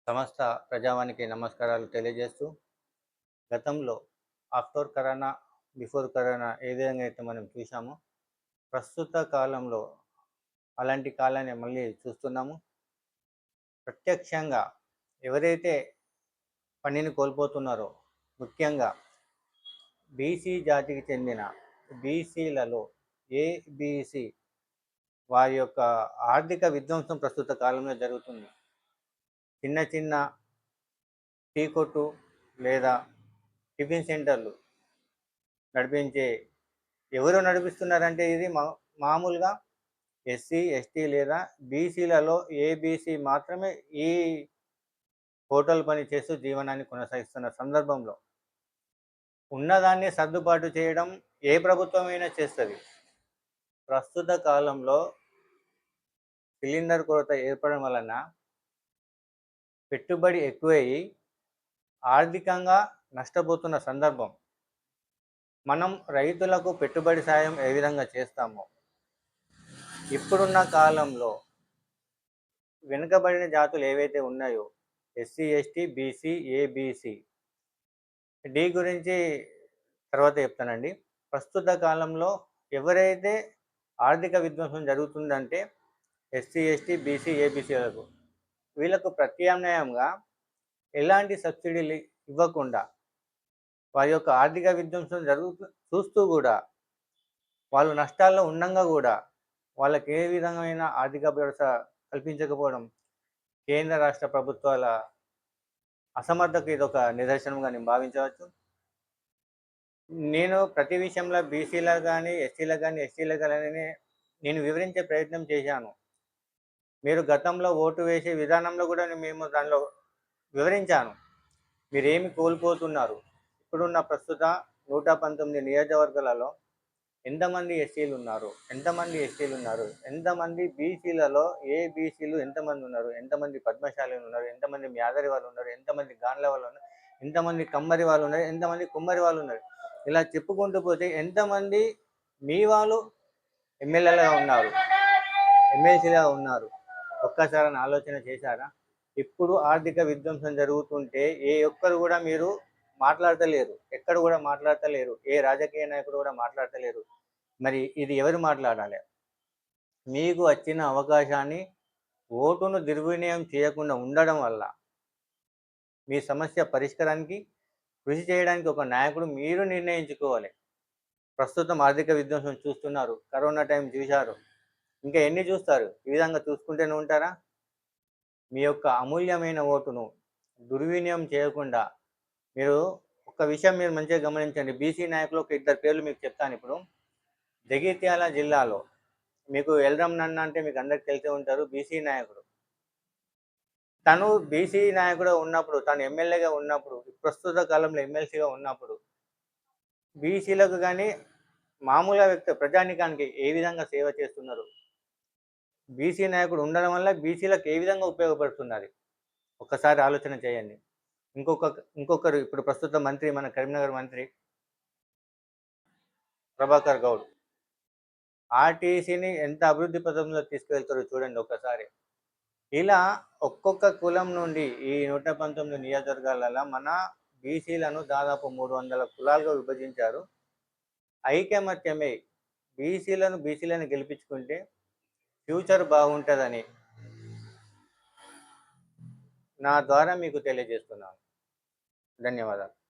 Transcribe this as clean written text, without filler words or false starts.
సమస్త ప్రజావానికి నమస్కారాలు తెలియజేస్తూ, గతంలో ఆఫ్టర్ కరోనా, బిఫోర్ కరోనా ఏ విధంగా అయితే మనం చూసామో, ప్రస్తుత కాలంలో అలాంటి కాలాన్ని మళ్ళీ చూస్తున్నాము. ప్రత్యక్షంగా ఎవరైతే పనిని కోల్పోతున్నారో, ముఖ్యంగా బీసీ జాతికి చెందిన బీసీలలో ఏబీసీ వారి యొక్క ఆర్థిక విధ్వంసం ప్రస్తుత కాలంలో జరుగుతుంది. చిన్న చిన్న టీ కొట్టు లేదా టిఫిన్ సెంటర్లు నడిపించే ఎవరు నడిపిస్తున్నారంటే ఇది మామూలుగా ఎస్సీ, ఎస్టీ లేదా బీసీలలో ఏబీసీ మాత్రమే ఈ హోటల్ పని చేస్తూ జీవనాన్ని కొనసాగిస్తున్న సందర్భంలో ఉన్నదాన్ని సర్దుబాటు చేయడం ఏ ప్రభుత్వమైనా చేస్తుంది. ప్రస్తుత కాలంలో సిలిండర్ కొరత ఏర్పడడం వలన పెట్టుబడి ఎక్కువయ్యి ఆర్థికంగా నష్టపోతున్న సందర్భం. మనం రైతులకు పెట్టుబడి సాయం ఏ విధంగా చేస్తామో, ఇప్పుడున్న కాలంలో వెనుకబడిన జాతులు ఏవైతే ఉన్నాయో SC, ST, BC, ABC, D గురించి తర్వాత చెప్తానండి. ప్రస్తుత కాలంలో ఎవరైతే ఆర్థిక విధ్వంసం జరుగుతుందంటే ఎస్సీ, ఎస్టీ, బీసీ, ఏబీసీలకు వీళ్ళకు ప్రత్యామ్నాయంగా ఎలాంటి సబ్సిడీలు ఇవ్వకుండా వారి యొక్క ఆర్థిక విధ్వంసం చూస్తూ కూడా వాళ్ళు నష్టాల్లో ఉండంగా కూడా వాళ్ళకి ఏ విధమైన ఆర్థిక భరోసా కల్పించకపోవడం కేంద్ర రాష్ట్ర ప్రభుత్వాల అసమర్థకు ఇది ఒక నిదర్శనంగా నేను భావించవచ్చు. నేను ప్రతి విషయంలో బీసీలకు కానీ, ఎస్సీలకు కానీ, ఎస్టీలకు కానీ నేను వివరించే ప్రయత్నం చేశాను. మీరు గతంలో ఓటు వేసే విధానంలో కూడా మేము దానిలో వివరించాను. మీరేమి కోల్పోతున్నారు. ఇప్పుడున్న ప్రస్తుత 119 నియోజకవర్గాలలో ఎంతమంది ఎస్సీలు ఉన్నారు, ఎంతమంది ఎస్టీలు ఉన్నారు, ఎంతమంది బీసీలలో ఏ బీసీలు ఎంతమంది ఉన్నారు, ఎంతమంది పద్మశాలీలు ఉన్నారు, ఎంతమంది మ్యాదరి వాళ్ళు ఉన్నారు, ఎంతమంది గాన్ల వాళ్ళు ఉన్నారు, ఎంతమంది కమ్మరి వాళ్ళు ఉన్నారు, ఎంతమంది కుమ్మరి వాళ్ళు ఉన్నారు, ఇలా చెప్పుకుంటూ పోతే ఎంతమంది మీ వాళ్ళు ఎమ్మెల్యేలుగా ఉన్నారు, ఎమ్మెల్సీలుగా ఉన్నారు. ఒక్కసారి ఆలోచన చేశారా? ఇప్పుడు ఆర్థిక విధ్వంసం జరుగుతుంటే ఏ ఒక్కరు కూడా మీరు మాట్లాడతలేరు, ఎక్కడ కూడా మాట్లాడతలేరు, ఏ రాజకీయ నాయకుడు కూడా మాట్లాడతలేరు. మరి ఇది ఎవరు మాట్లాడాలి? మీకు వచ్చిన అవకాశాన్ని ఓటును దుర్వినియోగం చేయకుండా ఉండడం వల్ల మీ సమస్య పరిష్కారానికి కృషి చేయడానికి ఒక నాయకుడు మీరు నిర్ణయించుకోవాలి. ప్రస్తుతం ఆర్థిక విధ్వంసం చూస్తున్నారు, కరోనా టైం చూశారు, ఇంకా ఎన్ని చూస్తారు? ఈ విధంగా చూసుకుంటూనే ఉంటారా? మీ యొక్క అమూల్యమైన ఓటును దుర్వినియోగం చేయకుండా మీరు ఒక విషయం మీరు మంచిగా గమనించండి. బీసీ నాయకులు ఒక ఇద్దరు పేర్లు మీకు చెప్తాను ఇప్పుడు. జగిత్యాల జిల్లాలో మీకు ఎల్రం నన్న అంటే మీకు అందరికి తెలిసే ఉంటారు, బీసీ నాయకుడు. తను బీసీ నాయకుడు ఉన్నప్పుడు, తను ఎమ్మెల్యేగా ఉన్నప్పుడు, ప్రస్తుత కాలంలో ఎమ్మెల్సీగా ఉన్నప్పుడు బీసీలకు కానీ మామూలుగా వ్యక్తి ప్రజానికానికి ఏ విధంగా సేవ చేస్తున్నారు, బీసీ నాయకుడు ఉండడం వల్ల బీసీలకు ఏ విధంగా ఉపయోగపడుతున్నది ఒక్కసారి ఆలోచన చేయండి. ఇంకొకరు ఇప్పుడు ప్రస్తుత మంత్రి, మన కరీంనగర్ మంత్రి ప్రభాకర్ గౌడ్ ఆర్టీసీని ఎంత అభివృద్ధి పథంలో తీసుకువెళ్తారో చూడండి ఒకసారి. ఇలా ఒక్కొక్క కులం నుండి ఈ 119 నియోజకవర్గాలలో మన బీసీలను దాదాపు 300 కులాలుగా విభజించారు. ఐకమత్యమే బీసీలను గెలిపించుకుంటే ఫ్యూచర్ బాగుంటుందని నా ద్వారా మీకు తెలియజేస్తున్నాను. ధన్యవాదాలు.